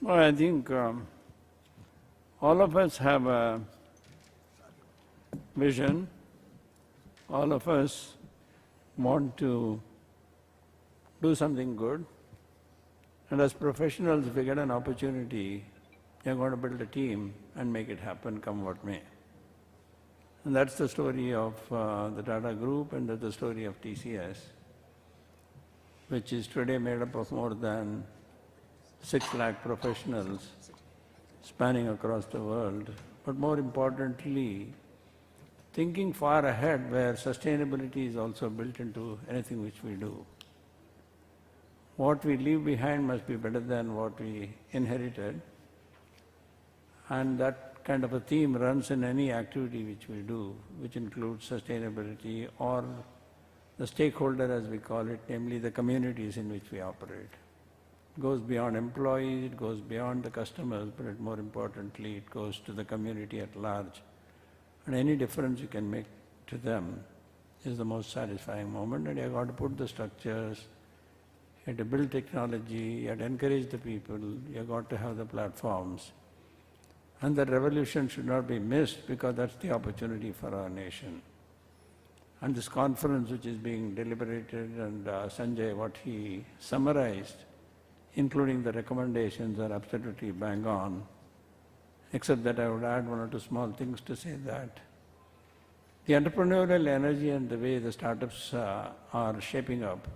Well, I think all of us have a vision. All of us want to do something good. And as professionals, if we get an opportunity, you're going to build a team and make it happen, come what may. And that's the story of the Tata Group, and that's the story of TCS, which is today made up of more than 6 lakh professionals spanning across the world. But more importantly, thinking far ahead, where sustainability is also built into anything which we do. What we leave behind must be better than what we inherited. And that kind of a theme runs in any activity which we do, which includes sustainability or the stakeholder, as we call it, namely the communities in which we operate. It goes beyond employees, it goes beyond the customers, but more importantly, it goes to the community at large. And any difference you can make to them is the most satisfying moment. And you've got to put the structures, you have to build technology, you have to encourage the people, you've got to have the platforms. And that revolution should not be missed, because that's the opportunity for our nation. And this conference which is being deliberated, and Sanjay, what he summarized, including the recommendations, are absolutely bang on, except that I would add 1 or 2 small things to say that the entrepreneurial energy and the way the startups are shaping up,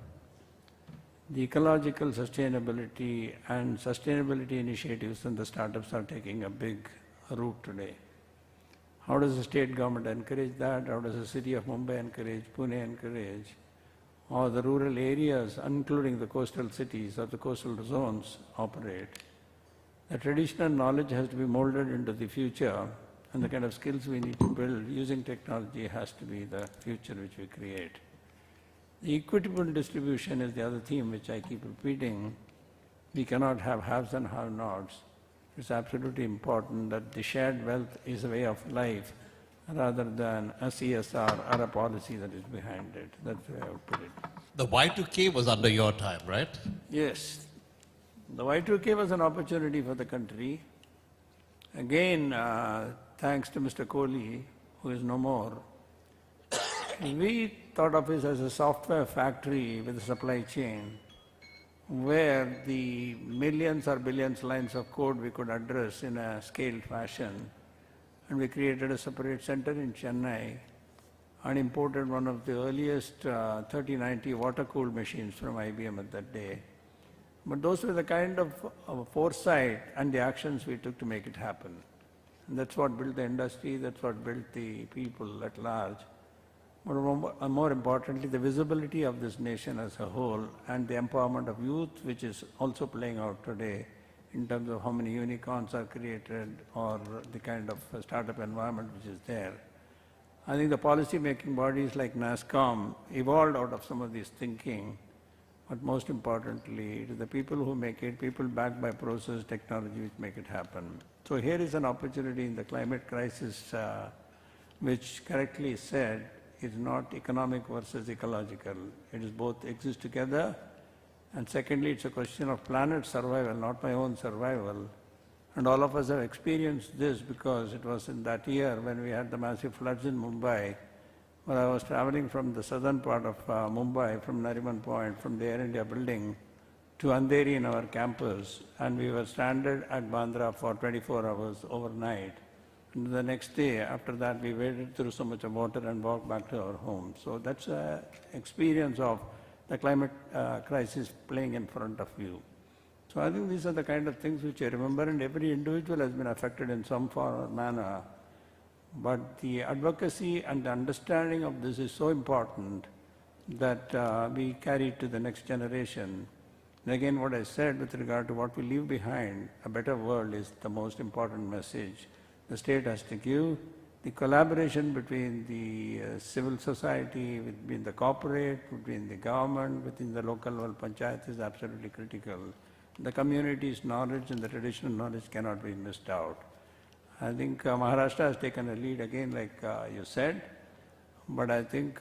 the ecological sustainability and sustainability initiatives and the startups are taking a big root today. How does the state government encourage that? How does the city of Mumbai encourage, Pune encourage, or the rural areas, including the coastal cities or the coastal zones, operate? The traditional knowledge has to be molded into the future, and the kind of skills we need to build using technology has to be the future which we create. The equitable distribution is the other theme which I keep repeating. We cannot have haves and have-nots. It's absolutely important that the shared wealth is a way of life rather than a CSR or a policy that is behind it. That's the way I would put it. The Y2K was under your time, right? Yes. The Y2K was an opportunity for the country. Again, thanks to Mr. Kohli, who is no more, we thought of it as a software factory with a supply chain where the millions or billions lines of code we could address in a scaled fashion. And we created a separate center in Chennai and imported one of the earliest 3090 water-cooled machines from IBM at that day. But those were the kind of foresight and the actions we took to make it happen. And that's what built the industry, that's what built the people at large. But more importantly, the visibility of this nation as a whole and the empowerment of youth, which is also playing out today in terms of how many unicorns are created or the kind of startup environment which is there. I think the policy-making bodies like NASSCOM evolved out of some of this thinking, but most importantly, it is the people who make it, people backed by process, technology which make it happen. So here is an opportunity in the climate crisis, which correctly said, is not economic versus ecological. It is both exist together, and secondly, it's a question of planet survival, not my own survival. And all of us have experienced this because it was in that year when we had the massive floods in Mumbai, when I was traveling from the southern part of Mumbai, from Nariman Point, from the Air India building to Andheri in our campus, and we were stranded at Bandra for 24 hours overnight. And the next day, after that, we waded through so much of water and walked back to our home. So that's an experience of the climate crisis playing in front of you. So I think these are the kind of things which I remember, and every individual has been affected in some form or manner. But the advocacy and the understanding of this is so important that we carry it to the next generation. And again, what I said with regard to what we leave behind, a better world is the most important message the state has to give. The collaboration between the civil society, between the corporate, between the government, within the local level panchayat is absolutely critical. The community's knowledge and the traditional knowledge cannot be missed out. I think Maharashtra has taken a lead again, like you said, but I think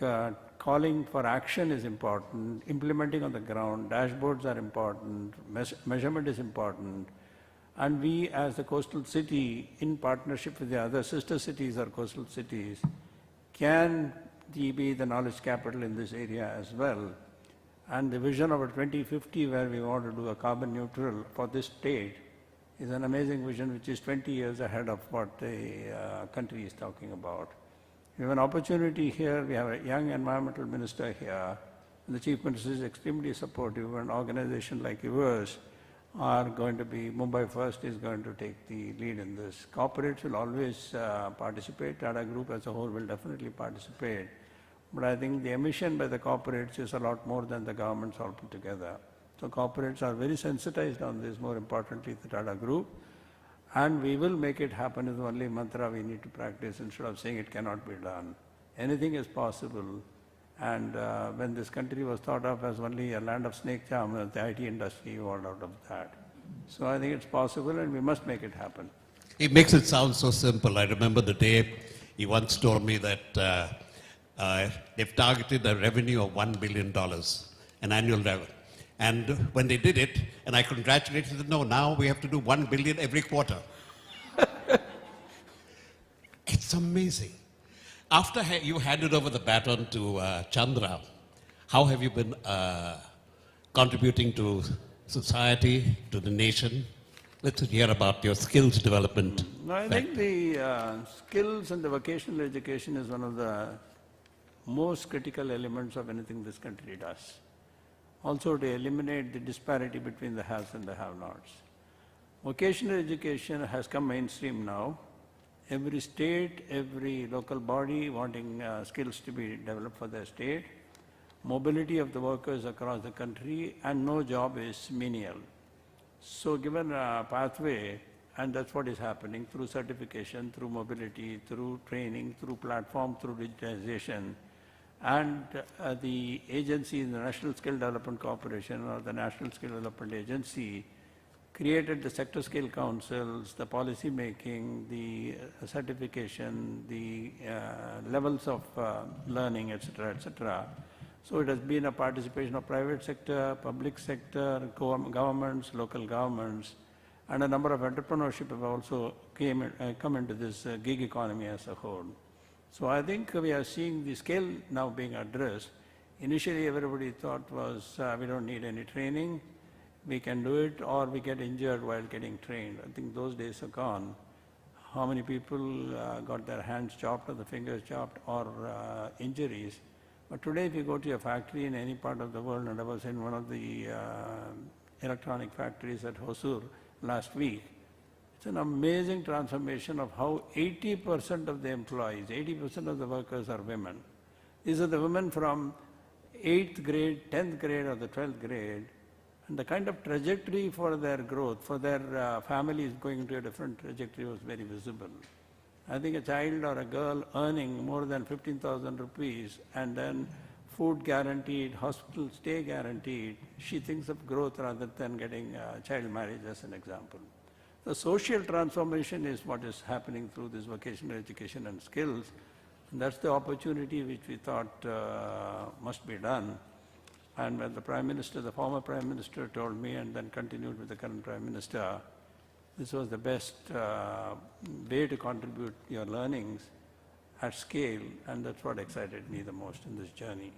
calling for action is important, implementing on the ground, dashboards are important, measurement is important, And we as the coastal city, in partnership with the other sister cities or coastal cities, can be the knowledge capital in this area as well. And the vision of a 2050 where we want to do a carbon neutral for this state is an amazing vision which is 20 years ahead of what the country is talking about. We have an opportunity here, we have a young environmental minister here, and the Chief Minister is extremely supportive. An organization like yours are going to be, Mumbai First is going to take the lead in this. Corporates will always participate, Tata Group as a whole will definitely participate. But I think the emission by the corporates is a lot more than the governments all put together. So corporates are very sensitized on this, more importantly the Tata Group. And we will make it happen is the only mantra we need to practice instead of saying it cannot be done. Anything is possible. And when this country was thought of as only a land of snake charmers, the IT industry evolved out of that. So I think it's possible and we must make it happen. He makes it sound so simple. I remember the day he once told me that they've targeted a revenue of $1 billion, an annual revenue. And when they did it, and I congratulated them, no, now we have to do 1 billion every quarter. It's amazing. After you handed over the baton to Chandra, how have you been contributing to society, to the nation? Let's hear about your skills development. No, I think the skills and the vocational education is one of the most critical elements of anything this country does. Also to eliminate the disparity between the haves and the have-nots. Vocational education has come mainstream now. Every state, every local body wanting skills to be developed for their state, mobility of the workers across the country, and no job is menial. So given a pathway, and that's what is happening through certification, through mobility, through training, through platform, through digitization, and the agency, the National Skill Development Corporation or the National Skill Development Agency, created the sector skill councils, the policy making, the certification, the levels of learning, etc., etc. So it has been a participation of private sector, public sector, governments, local governments, and a number of entrepreneurship have also come into this gig economy as a whole. So I think we are seeing the scale now being addressed. Initially everybody thought was we don't need any training, we can do it, or we get injured while getting trained. I think those days are gone. How many people got their hands chopped or the fingers chopped or injuries? But today if you go to a factory in any part of the world, and I was in one of the electronic factories at Hosur last week, it's an amazing transformation of how 80% of the employees, 80% of the workers are women. These are the women from 8th grade, 10th grade or the 12th grade, and the kind of trajectory for their growth, for their families going into a different trajectory was very visible. I think a child or a girl earning more than 15,000 rupees and then food guaranteed, hospital stay guaranteed, she thinks of growth rather than getting child marriage as an example. The social transformation is what is happening through this vocational education and skills. And that's the opportunity which we thought must be done. And when the Prime Minister, the former Prime Minister told me and then continued with the current Prime Minister, this was the best way to contribute your learnings at scale, and that's what excited me the most in this journey.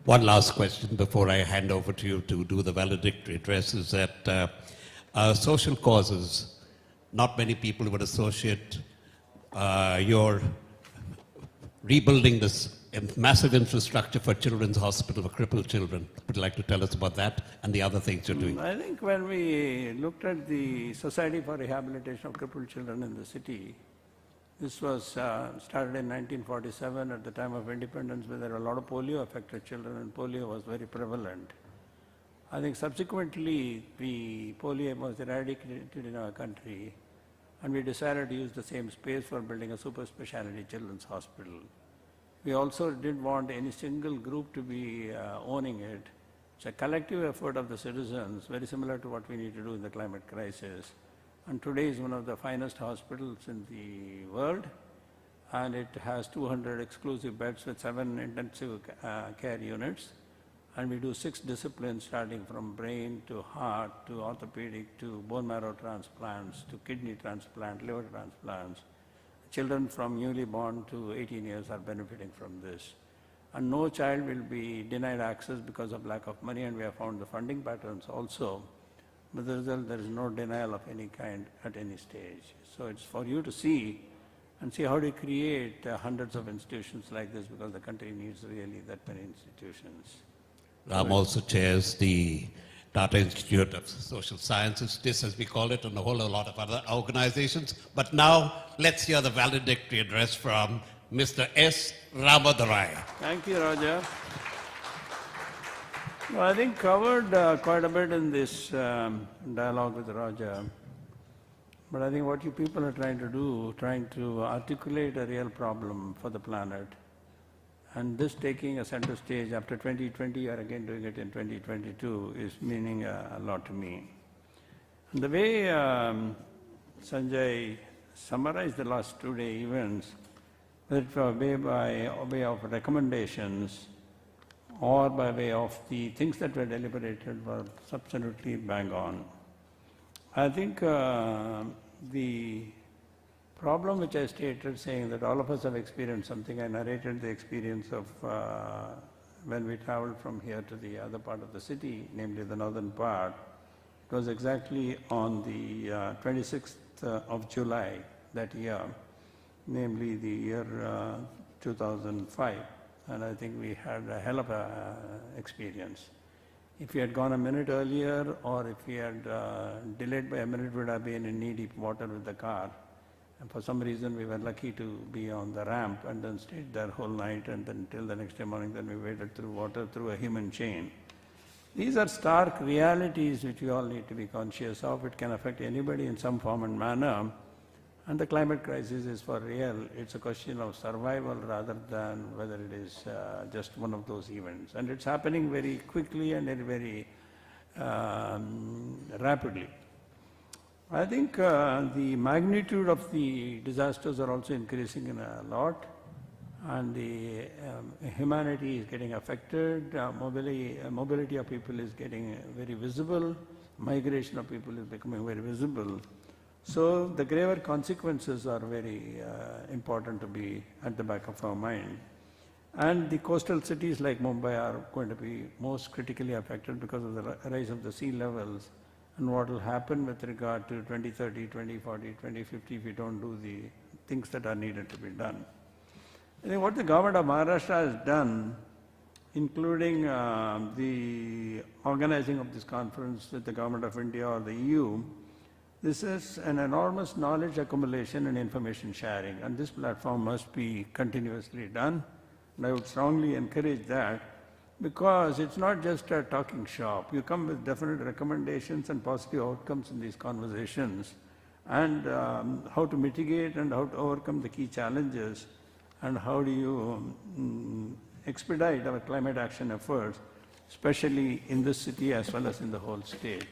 One last question before I hand over to you to do the valedictory address is that social causes, not many people would associate your rebuilding this massive infrastructure for children's hospital for crippled children. Would you like to tell us about that and the other things you're doing? I think when we looked at the Society for Rehabilitation of Crippled Children in the city, this was started in 1947 at the time of independence, where there were a lot of polio-affected children and polio was very prevalent. I think subsequently the polio was eradicated in our country, and we decided to use the same space for building a super specialty children's hospital. We also didn't want any single group to be owning it. It's a collective effort of the citizens, very similar to what we need to do in the climate crisis. And today is one of the finest hospitals in the world, and it has 200 exclusive beds with 7 intensive care units. And we do 6 disciplines starting from brain to heart to orthopedic to bone marrow transplants to kidney transplant, liver transplants. Children from newly born to 18 years are benefiting from this. And no child will be denied access because of lack of money, and we have found the funding patterns also. But the result, there is no denial of any kind at any stage. So it's for you to see and see how to create hundreds of institutions like this, because the country needs really that many institutions. Ram also chairs the Tata Institute of Social Sciences, TIS as we call it, and a whole lot of other organizations. But now, let's hear the valedictory address from Mr. S. Ramadorai. Thank you, Raja. Well, I think covered quite a bit in this dialogue with Raja. But I think what you people are trying to do, trying to articulate a real problem for the planet, and this taking a center stage after 2020, you are again doing it in 2022, is meaning a lot to me. And the way Sanjay summarized the last 2-day events, whether it was by way of recommendations or by way of the things that were deliberated, were absolutely bang on. I think the problem which I stated, saying that all of us have experienced something, I narrated the experience of when we traveled from here to the other part of the city, namely the northern part. It was exactly on the 26th of July that year, namely the year 2005. And I think we had a hell of a experience. If we had gone a minute earlier, or if we had delayed by a minute, we would have been in knee-deep water with the car. And for some reason, we were lucky to be on the ramp and then stayed there whole night, and then till the next day morning, then we waded through water through a human chain. These are stark realities which we all need to be conscious of. It can affect anybody in some form and manner. And the climate crisis is for real. It's a question of survival rather than whether it is just one of those events. And it's happening very quickly and very rapidly. I think the magnitude of the disasters are also increasing in a lot, and the humanity is getting affected, mobility of people is getting very visible, migration of people is becoming very visible. So the graver consequences are very important to be at the back of our mind. And the coastal cities like Mumbai are going to be most critically affected because of the rise of the sea levels, and what will happen with regard to 2030, 2040, 2050 if we don't do the things that are needed to be done. I think what the government of Maharashtra has done, including the organizing of this conference with the government of India or the EU, this is an enormous knowledge accumulation and information sharing, and this platform must be continuously done. And I would strongly encourage that, because it's not just a talking shop. You come with definite recommendations and positive outcomes in these conversations, and how to mitigate and how to overcome the key challenges, and how do you expedite our climate action efforts, especially in this city as well as in the whole state.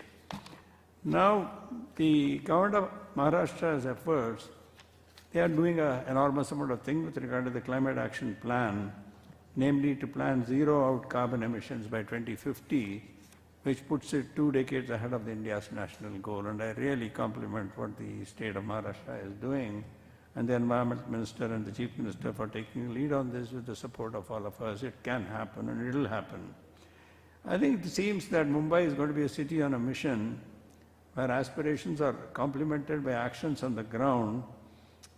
Now, the government of Maharashtra's efforts, they are doing an enormous amount of things with regard to the climate action plan, namely to plan zero out carbon emissions by 2050, which puts it 2 decades ahead of India's national goal. And I really compliment what the state of Maharashtra is doing, and the Environment Minister and the Chief Minister for taking lead on this with the support of all of us. It can happen, and it will happen. I think it seems that Mumbai is going to be a city on a mission where aspirations are complemented by actions on the ground.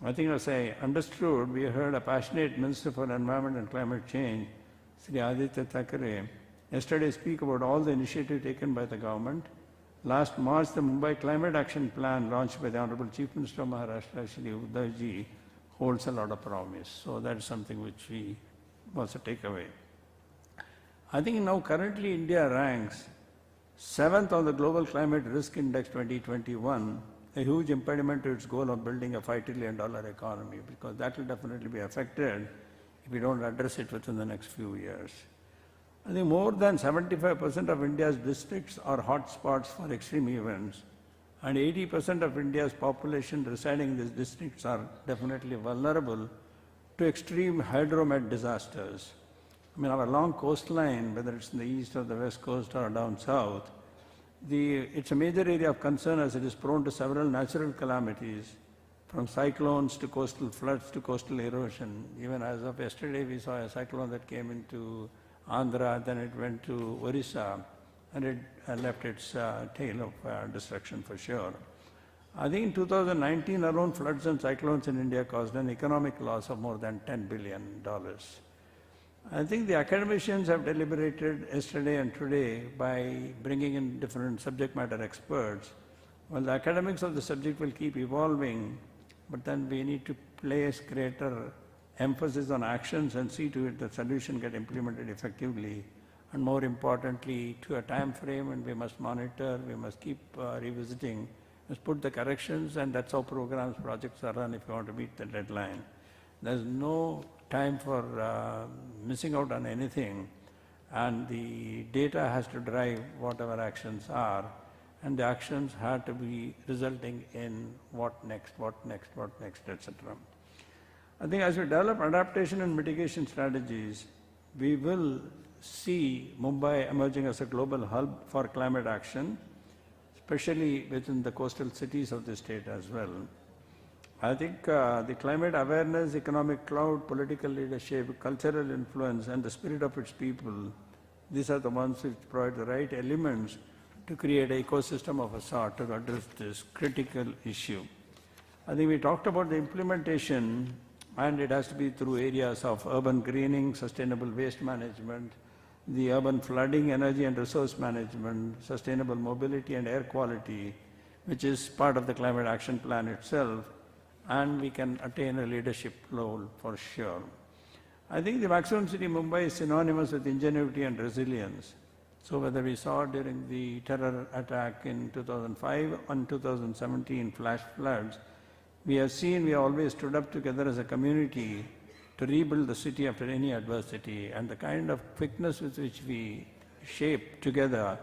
I think, as I understood, we heard a passionate Minister for Environment and Climate Change, Shri Aditya Thackeray, yesterday speak about all the initiatives taken by the government. Last March, the Mumbai Climate Action Plan launched by the Honorable Chief Minister of Maharashtra, Shri Uddhavji, holds a lot of promise. So that is something which we also take away. I think now currently India ranks 7th on the Global Climate Risk Index 2021, a huge impediment to its goal of building a $5 trillion economy, because that will definitely be affected if we don't address it within the next few years. I think more than 75% of India's districts are hotspots for extreme events, and 80% of India's population residing in these districts are definitely vulnerable to extreme hydromet disasters. I mean, our long coastline, whether it's in the east or the west coast or down south, it's a major area of concern as it is prone to several natural calamities, from cyclones to coastal floods to coastal erosion. Even as of yesterday, we saw a cyclone that came into Andhra, then it went to Orissa, and it left its tail of destruction for sure. I think in 2019 alone, floods and cyclones in India caused an economic loss of more than $10 billion. I think the academicians have deliberated yesterday and today by bringing in different subject matter experts. Well, the academics of the subject will keep evolving, but then we need to place greater emphasis on actions and see to it that solution get implemented effectively, and more importantly, to a time frame, and we must monitor, we must keep revisiting, must put the corrections, and that's how programs, projects are run if you want to meet the deadline. There's no time for missing out on anything, and the data has to drive whatever actions are, and the actions have to be resulting in what next, etc. I think as we develop adaptation and mitigation strategies, we will see Mumbai emerging as a global hub for climate action, especially within the coastal cities of the state as well. I think the climate awareness, economic clout, political leadership, cultural influence, and the spirit of its people, these are the ones which provide the right elements to create an ecosystem of a sort to address this critical issue. I think we talked about the implementation, and it has to be through areas of urban greening, sustainable waste management, the urban flooding, energy and resource management, sustainable mobility and air quality, which is part of the climate action plan itself, and we can attain a leadership role for sure. I think the maximum city Mumbai is synonymous with ingenuity and resilience. So whether we saw during the terror attack in 2005 and 2017 flash floods, we have seen we always stood up together as a community to rebuild the city after any adversity, and the kind of quickness with which we shape together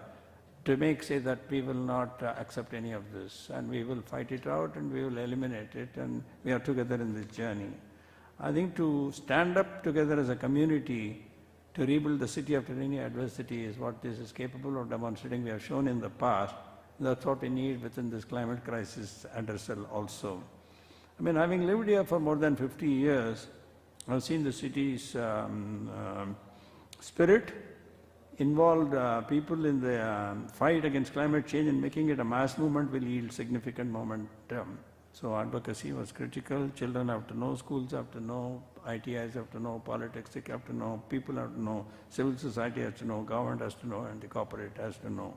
to say that we will not accept any of this, and we will fight it out and we will eliminate it, and we are together in this journey. I think to stand up together as a community to rebuild the city after any adversity is what this is capable of demonstrating. We have shown in the past. That's what we need within this climate crisis addressal also. I mean, having lived here for more than 50 years, I've seen the city's spirit, involved people in the fight against climate change, and making it a mass movement will yield significant momentum. So advocacy was critical. Children have to know, schools have to know, ITIs have to know, politics have to know, people have to know, civil society has to know, government has to know, and the corporate has to know.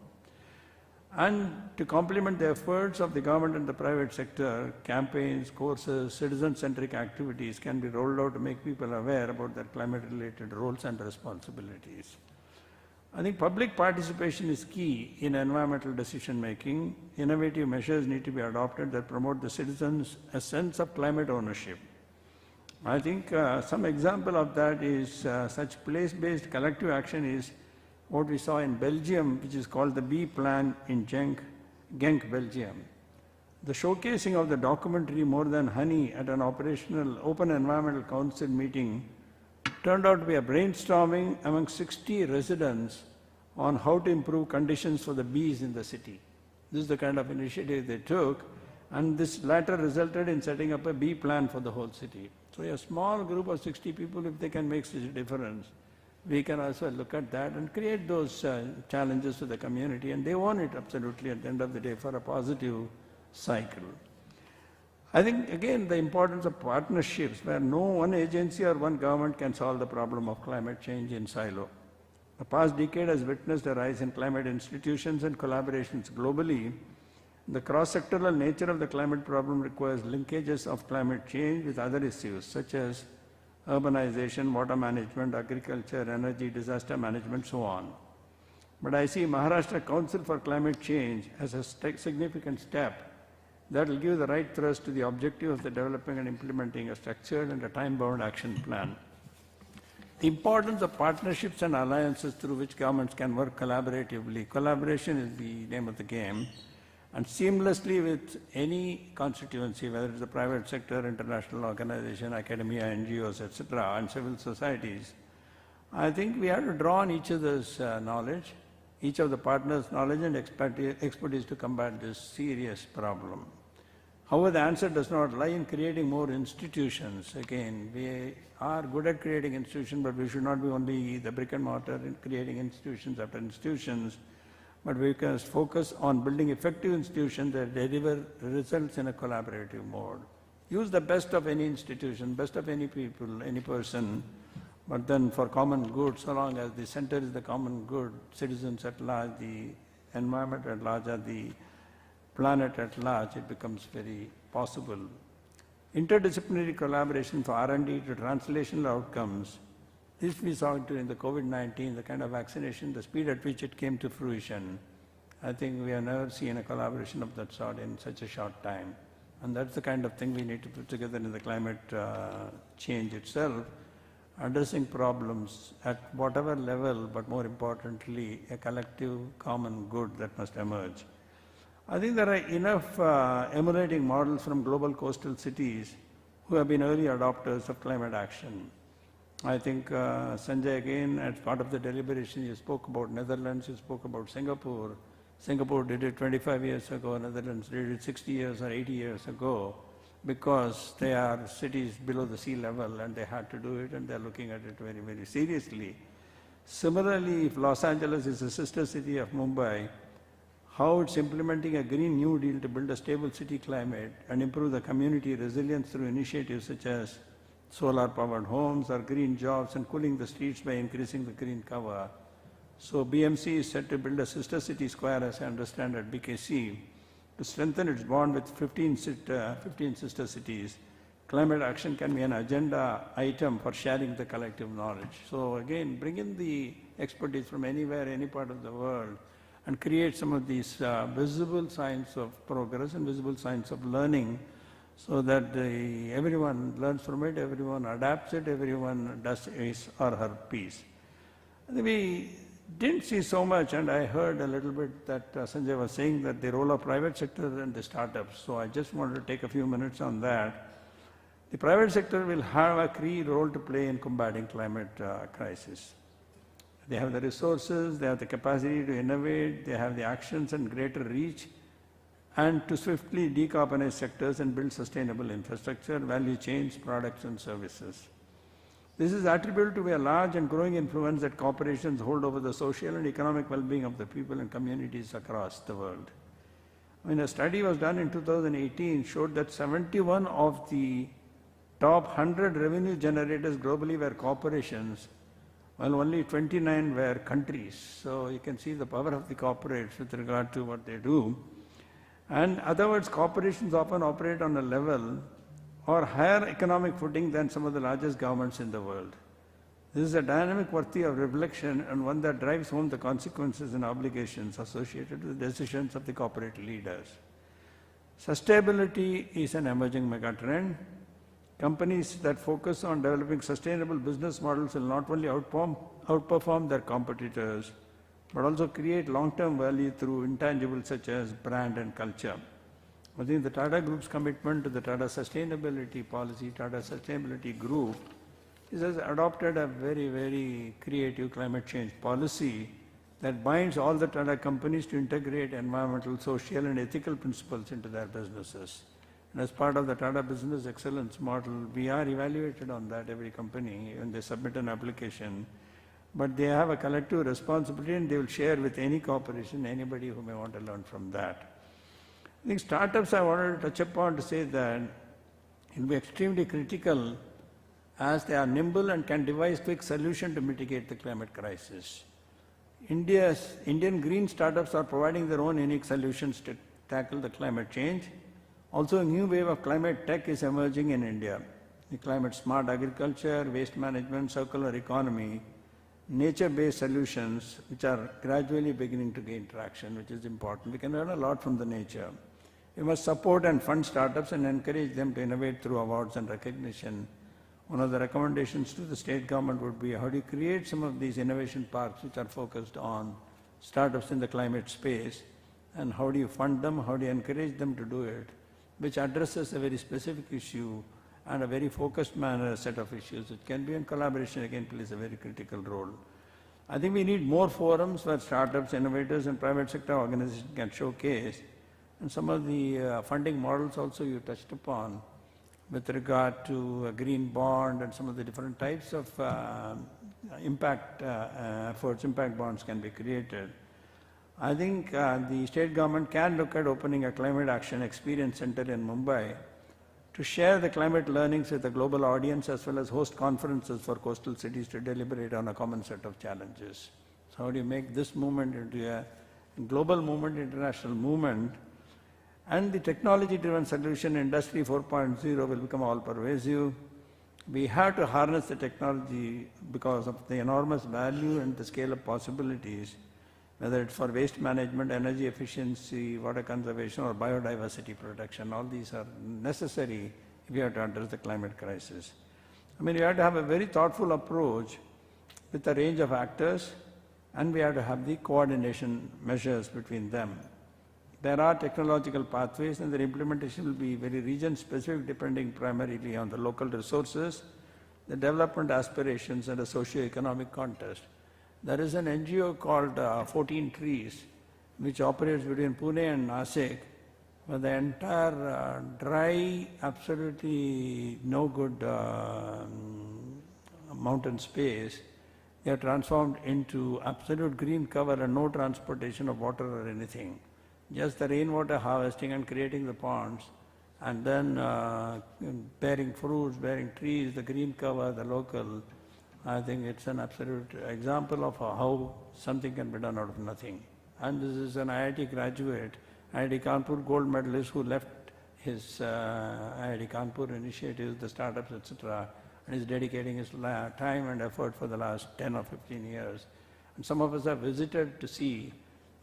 And to complement the efforts of the government and the private sector, campaigns, courses, citizen-centric activities can be rolled out to make people aware about their climate-related roles and responsibilities. I think public participation is key in environmental decision-making. Innovative measures need to be adopted that promote the citizens a sense of climate ownership. I think some example of that is such place-based collective action is what we saw in Belgium, which is called the Bee Plan in Genk, Belgium. The showcasing of the documentary More Than Honey at an operational Open Environmental Council meeting turned out to be a brainstorming among 60 residents on how to improve conditions for the bees in the city. This is the kind of initiative they took, and this latter resulted in setting up a bee plan for the whole city. So a small group of 60 people, if they can make such a difference, we can also look at that and create those challenges to the community, and they want it absolutely at the end of the day for a positive cycle. I think, again, the importance of partnerships where no one agency or one government can solve the problem of climate change in silo. The past decade has witnessed a rise in climate institutions and collaborations globally. The cross-sectoral nature of the climate problem requires linkages of climate change with other issues such as urbanization, water management, agriculture, energy, disaster management, so on. But I see Maharashtra Council for Climate Change as a significant step that will give the right thrust to the objective of the developing and implementing a structured and a time-bound action plan. The importance of partnerships and alliances through which governments can work collaboratively. Collaboration is the name of the game, and seamlessly with any constituency, whether it's the private sector, international organization, academia, NGOs, etc., and civil societies. I think we have to draw on each other's knowledge, each of the partners' knowledge and expertise to combat this serious problem. However, the answer does not lie in creating more institutions. Again, we are good at creating institutions, but we should not be only the brick and mortar in creating institutions after institutions, but we can focus on building effective institutions that deliver results in a collaborative mode. Use the best of any institution, best of any people, any person, but then for common good, so long as the center is the common good, citizens at large, the environment at large, or the planet at large, it becomes very possible. Interdisciplinary collaboration for R&D to translational outcomes, this we saw during the COVID-19, the kind of vaccination, the speed at which it came to fruition. I think we have never seen a collaboration of that sort in such a short time. And that's the kind of thing we need to put together in the climate change itself, addressing problems at whatever level, but more importantly, a collective common good that must emerge. I think there are enough emulating models from global coastal cities who have been early adopters of climate action. I think Sanjay, again, as part of the deliberation, you spoke about Netherlands, you spoke about Singapore. Singapore did it 25 years ago, Netherlands did it 60 years or 80 years ago, because they are cities below the sea level and they had to do it and they're looking at it very, very seriously. Similarly, if Los Angeles is a sister city of Mumbai, how it's implementing a Green New Deal to build a stable city climate and improve the community resilience through initiatives such as solar-powered homes or green jobs and cooling the streets by increasing the green cover. So BMC is set to build a sister city square, as I understand, at BKC to strengthen its bond with 15 sister cities. Climate action can be an agenda item for sharing the collective knowledge. So again, bring in the expertise from anywhere, any part of the world, and create some of these visible signs of progress and visible signs of learning, so that everyone learns from it, everyone adapts it, everyone does his or her piece. We didn't see so much, and I heard a little bit that Sanjay was saying that the role of private sector and the startups. So I just wanted to take a few minutes on that. The private sector will have a key role to play in combating climate crisis. They have the resources, they have the capacity to innovate, they have the actions and greater reach, and to swiftly decarbonize sectors and build sustainable infrastructure, value chains, products and services. This is attributed to a large and growing influence that corporations hold over the social and economic well-being of the people and communities across the world. When a study was done in 2018 showed that 71 of the top 100 revenue generators globally were corporations, while only 29 were countries. So you can see the power of the corporates with regard to what they do. And in other words, corporations often operate on a level or higher economic footing than some of the largest governments in the world. This is a dynamic worthy of reflection and one that drives home the consequences and obligations associated with the decisions of the corporate leaders. Sustainability is an emerging megatrend. Companies that focus on developing sustainable business models will not only outperform their competitors, but also create long-term value through intangibles such as brand and culture. I think the Tata Group's commitment to the Tata Sustainability Policy, Tata Sustainability Group, has adopted a very, very creative climate change policy that binds all the Tata companies to integrate environmental, social and ethical principles into their businesses. And as part of the Tata Business Excellence model, we are evaluated on that, every company, when they submit an application. But they have a collective responsibility and they will share with any corporation, anybody who may want to learn from that. I think startups I wanted to touch upon to say that it will be extremely critical as they are nimble and can devise quick solutions to mitigate the climate crisis. Indian green startups are providing their own unique solutions to tackle the climate change. Also, a new wave of climate tech is emerging in India. The climate smart agriculture, waste management, circular economy, nature-based solutions which are gradually beginning to gain traction, which is important. We can learn a lot from the nature. We must support and fund startups and encourage them to innovate through awards and recognition. One of the recommendations to the state government would be how do you create some of these innovation parks which are focused on startups in the climate space, and how do you fund them, how do you encourage them to do it, which addresses a very specific issue and a very focused manner set of issues. It can be in collaboration, again, plays a very critical role. I think we need more forums where startups, innovators, and private sector organizations can showcase. And some of the funding models also you touched upon with regard to a green bond and some of the different types of impact efforts, impact bonds can be created. I think the state government can look at opening a climate action experience center in Mumbai to share the climate learnings with a global audience as well as host conferences for coastal cities to deliberate on a common set of challenges. So how do you make this movement into a global movement, international movement? And the technology-driven solution, Industry 4.0, will become all-pervasive. We have to harness the technology because of the enormous value and the scale of possibilities, whether it's for waste management, energy efficiency, water conservation, or biodiversity protection. All these are necessary if we have to address the climate crisis. I mean, we have to have a very thoughtful approach with a range of actors, and we have to have the coordination measures between them. There are technological pathways, and their implementation will be very region-specific, depending primarily on the local resources, the development aspirations, and the socio-economic context. There is an NGO called 14 Trees, which operates between Pune and Nashik, where the entire dry, absolutely no good mountain space, they are transformed into absolute green cover and no transportation of water or anything. Just the rainwater harvesting and creating the ponds, and then bearing fruits, bearing trees, the green cover, the local. I think it's an absolute example of how something can be done out of nothing. And this is an IIT graduate, IIT Kanpur gold medalist who left his IIT Kanpur initiatives, the startups, etc., and is dedicating his time and effort for the last 10 or 15 years. And some of us have visited to see,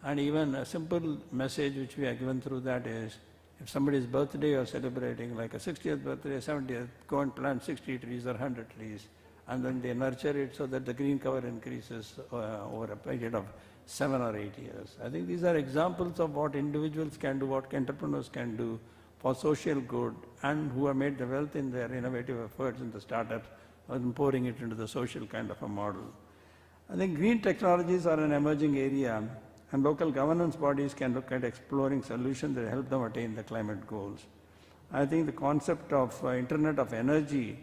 and even a simple message which we are given through that is, if somebody's birthday you're celebrating, like a 60th birthday, 70th, go and plant 60 trees or 100 trees, and then they nurture it so that the green cover increases over a period of 7 or 8 years. I think these are examples of what individuals can do, what entrepreneurs can do for social good, and who have made the wealth in their innovative efforts in the startups and pouring it into the social kind of a model. I think green technologies are an emerging area, and local governance bodies can look at exploring solutions that help them attain the climate goals. I think the concept of Internet of Energy,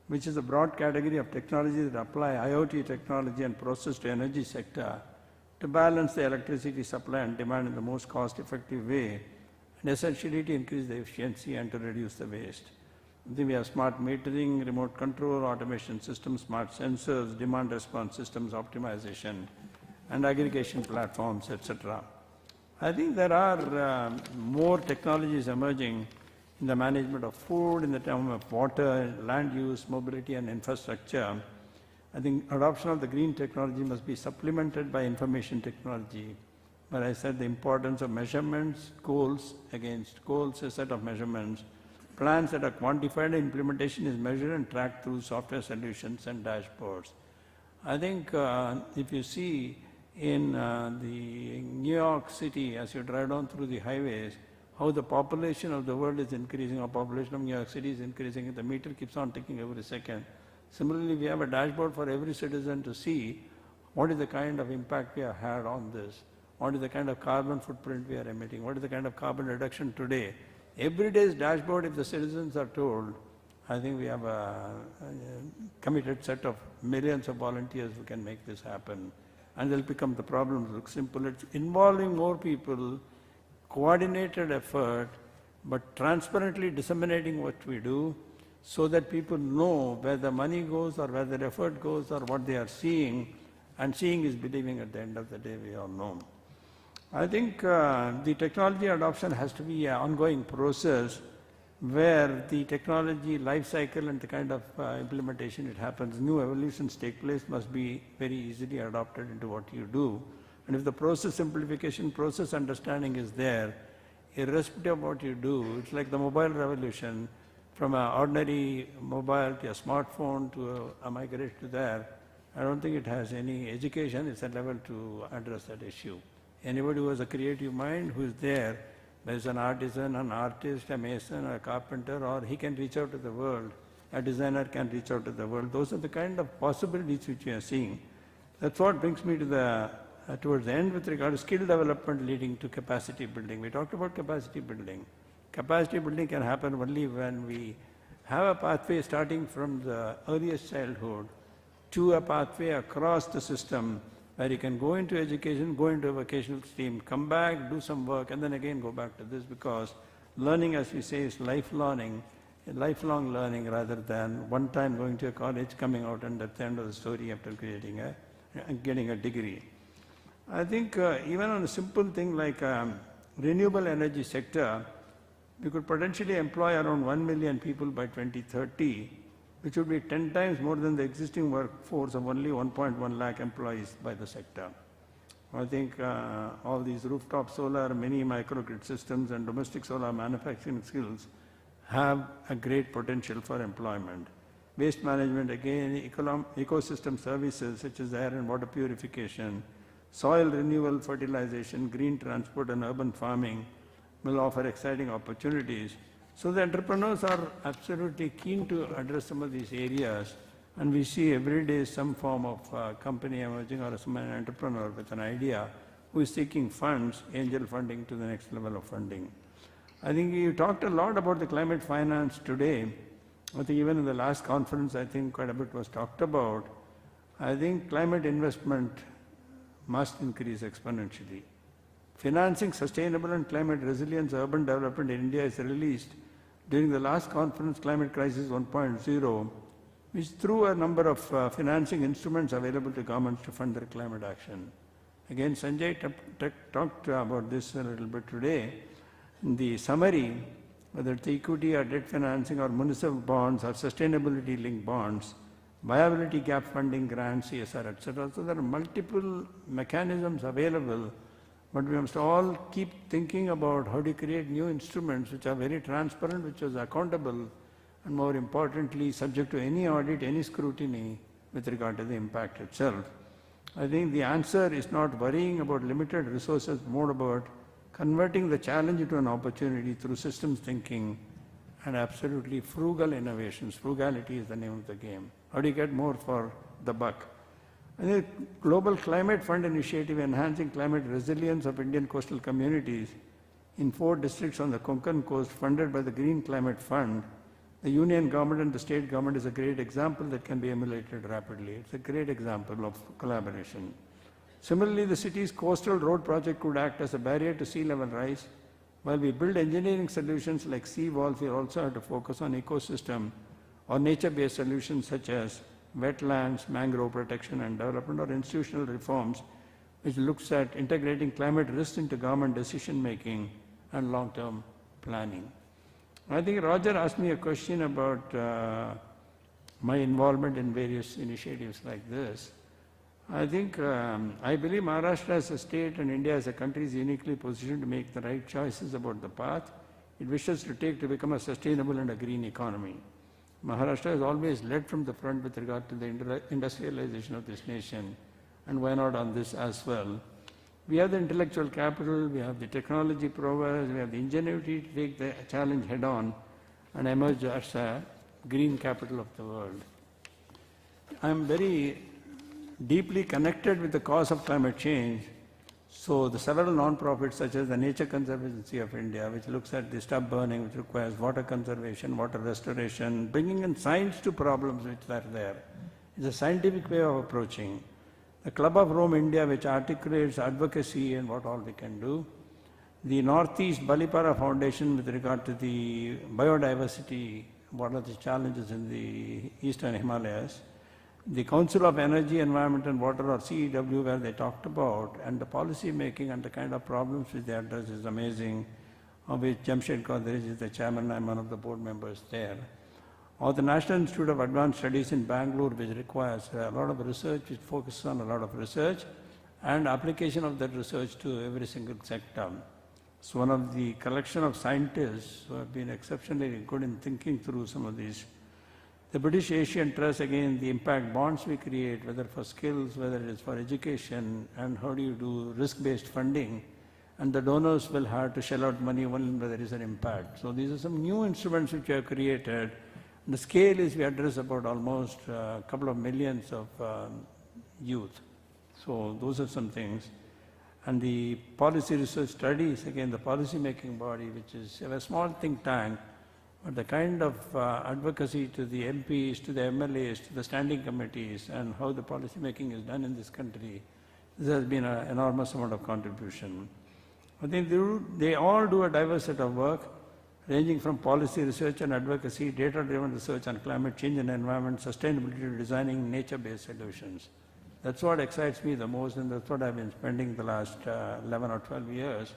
which is a broad category of technologies that apply IoT technology and process to energy sector to balance the electricity supply and demand in the most cost-effective way, and essentially to increase the efficiency and to reduce the waste. Then we have smart metering, remote control, automation systems, smart sensors, demand response systems, optimization, and aggregation platforms, etc. I think there are more technologies emerging in the management of food, in the term of water, land use, mobility, and infrastructure. I think adoption of the green technology must be supplemented by information technology, where I said the importance of measurements, goals against goals, a set of measurements, plans that are quantified, implementation is measured and tracked through software solutions and dashboards. I think if you see in the New York City, as you drive down through the highways, how the population of the world is increasing, our population of New York City is increasing, the meter keeps on ticking every second. Similarly, we have a dashboard for every citizen to see what is the kind of impact we have had on this, what is the kind of carbon footprint we are emitting, what is the kind of carbon reduction today. Every day's dashboard, if the citizens are told, I think we have a committed set of millions of volunteers who can make this happen. And they'll become the problems look simple. It's involving more people, coordinated effort, but transparently disseminating what we do so that people know where the money goes or where the effort goes or what they are seeing, and seeing is believing at the end of the day, we all know. I think the technology adoption has to be an ongoing process where the technology life cycle and the kind of implementation it happens, new evolutions take place, must be very easily adopted into what you do. And if the process simplification, process understanding is there, irrespective of what you do, it's like the mobile revolution, from an ordinary mobile to a smartphone to a migration to there. I don't think it has any education, it's a level to address that issue. Anybody who has a creative mind, who is there, There's an artisan, an artist, a mason, a carpenter, or he can reach out to the world. A designer can reach out to the world. Those are the kind of possibilities which we are seeing. That's what brings me to the towards the end with regard to skill development leading to capacity building. We talked about capacity building. Capacity building can happen only when we have a pathway starting from the earliest childhood to a pathway across the system where you can go into education, go into a vocational stream, come back, do some work, and then again go back to this, because learning, as we say, is lifelong learning rather than one time going to a college, coming out, and at the end of the story after getting a degree. I think even on a simple thing like renewable energy sector, we could potentially employ around 1 million people by 2030, which would be 10 times more than the existing workforce of only 1.1 lakh employees by the sector. I think all these rooftop solar, mini microgrid systems, and domestic solar manufacturing skills have a great potential for employment. Waste management, again, ecosystem services such as air and water purification, soil renewal, fertilization, green transport, and urban farming will offer exciting opportunities. So the entrepreneurs are absolutely keen to address some of these areas, and we see every day some form of company emerging or some entrepreneur with an idea who is seeking funds, angel funding to the next level of funding. I think you talked a lot about the climate finance today. I think even in the last conference, I think quite a bit was talked about. I think climate investment must increase exponentially. Financing Sustainable and Climate Resilience Urban Development in India is released during the last conference, Climate Crisis 1.0, which threw a number of financing instruments available to governments to fund their climate action. Again, Sanjay talked about this a little bit today. In the summary, whether it's equity or debt financing or municipal bonds or sustainability-linked bonds, viability gap funding, grants, CSR, etc. So there are multiple mechanisms available, but we must all keep thinking about how to create new instruments which are very transparent, which is accountable, and more importantly, subject to any audit, any scrutiny with regard to the impact itself. I think the answer is not worrying about limited resources, more about converting the challenge into an opportunity through systems thinking and absolutely frugal innovations. Frugality is the name of the game. How do you get more for the buck? I think Global Climate Fund Initiative enhancing climate resilience of Indian coastal communities in 4 districts on the Konkan coast, funded by the Green Climate Fund. The union government and the state government is a great example that can be emulated rapidly. It's a great example of collaboration. Similarly, the city's coastal road project could act as a barrier to sea level rise. While we build engineering solutions like sea walls, we also have to focus on ecosystem or nature-based solutions such as wetlands, mangrove protection and development, or institutional reforms, which looks at integrating climate risks into government decision-making and long-term planning. I think Roger asked me a question about my involvement in various initiatives like this. I think, I believe Maharashtra as a state and India as a country is uniquely positioned to make the right choices about the path it wishes to take to become a sustainable and a green economy. Maharashtra has always led from the front with regard to the industrialization of this nation, and why not on this as well? We have the intellectual capital, we have the technology prowess, we have the ingenuity to take the challenge head on and emerge as a green capital of the world. I am very deeply connected with the cause of climate change. So the several non-profits such as the Nature Conservancy of India, which looks at the stub burning, which requires water conservation, water restoration, bringing in science to problems which are there. It's a scientific way of approaching. The Club of Rome India, which articulates advocacy and what all we can do. The Northeast Balipara Foundation with regard to the biodiversity, what are the challenges in the eastern Himalayas. The Council of Energy, Environment and Water, or CEW, where they talked about, and the policy making and the kind of problems which they address is amazing, of which Jamshed Qadir is the chairman, I'm one of the board members there. Or the National Institute of Advanced Studies in Bangalore, which requires a lot of research, which focuses on a lot of research and application of that research to every single sector. It's one of the collection of scientists who have been exceptionally good in thinking through some of these. The British Asian Trust, again, the impact bonds we create, whether for skills, whether it is for education, and how do you do risk-based funding, and the donors will have to shell out money only when there is an impact. So these are some new instruments which we have created. The scale is we address about almost a couple of millions of youth. So those are some things. And the policy research studies, again, the policy making body, which is a small think tank, but the kind of advocacy to the MPs, to the MLAs, to the standing committees, and how the policy making is done in this country, this has been an enormous amount of contribution. I think they all do a diverse set of work, ranging from policy research and advocacy, data-driven research on climate change and environment, sustainability to designing nature-based solutions. That's what excites me the most, and that's what I've been spending the last 11 or 12 years.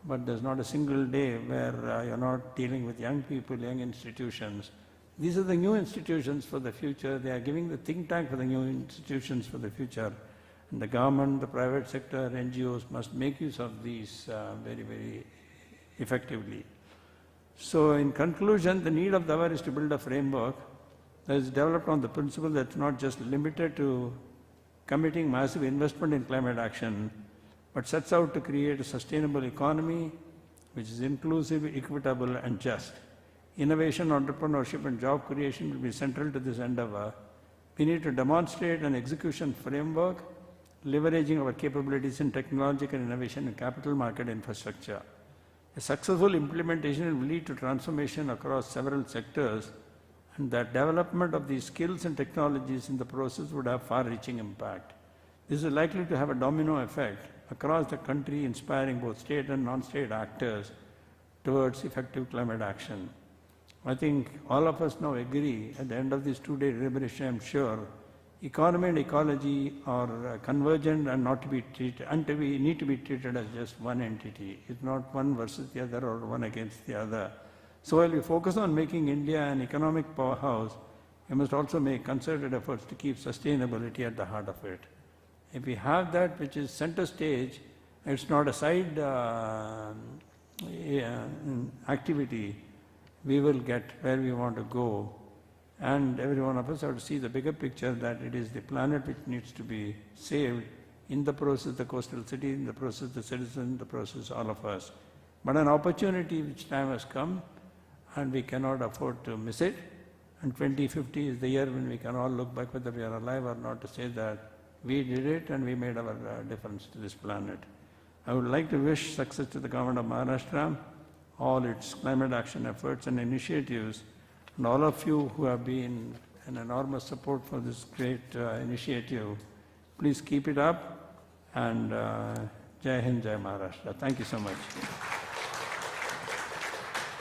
But there's not a single day where you're not dealing with young people, young institutions. These are the new institutions for the future. They are giving the think tank for the new institutions for the future. And the government, the private sector, NGOs must make use of these very, very effectively. So in conclusion, the need of the hour is to build a framework that is developed on the principle that's not just limited to committing massive investment in climate action, but sets out to create a sustainable economy which is inclusive, equitable, and just. Innovation, entrepreneurship, and job creation will be central to this endeavor. We need to demonstrate an execution framework, leveraging our capabilities in technological innovation and capital market infrastructure. A successful implementation will lead to transformation across several sectors, and that development of these skills and technologies in the process would have far-reaching impact. This is likely to have a domino effect across the country, inspiring both state and non-state actors towards effective climate action. I think all of us now agree, at the end of this two-day deliberation, I'm sure, economy and ecology are convergent and not to be treated, and we need to be treated as just one entity. It's not one versus the other or one against the other. So while we focus on making India an economic powerhouse, we must also make concerted efforts to keep sustainability at the heart of it. If we have that which is center stage, it's not a side activity, we will get where we want to go. And every one of us have to see the bigger picture that it is the planet which needs to be saved, in the process the coastal city, in the process the citizen, in the process all of us. But an opportunity which time has come, and we cannot afford to miss it. And 2050 is the year when we can all look back, whether we are alive or not, to say that we did it and we made our difference to this planet. I would like to wish success to the government of Maharashtra, all its climate action efforts and initiatives, and all of you who have been an enormous support for this great initiative. Please keep it up, and Jai Hind, Jai Maharashtra. Thank you so much.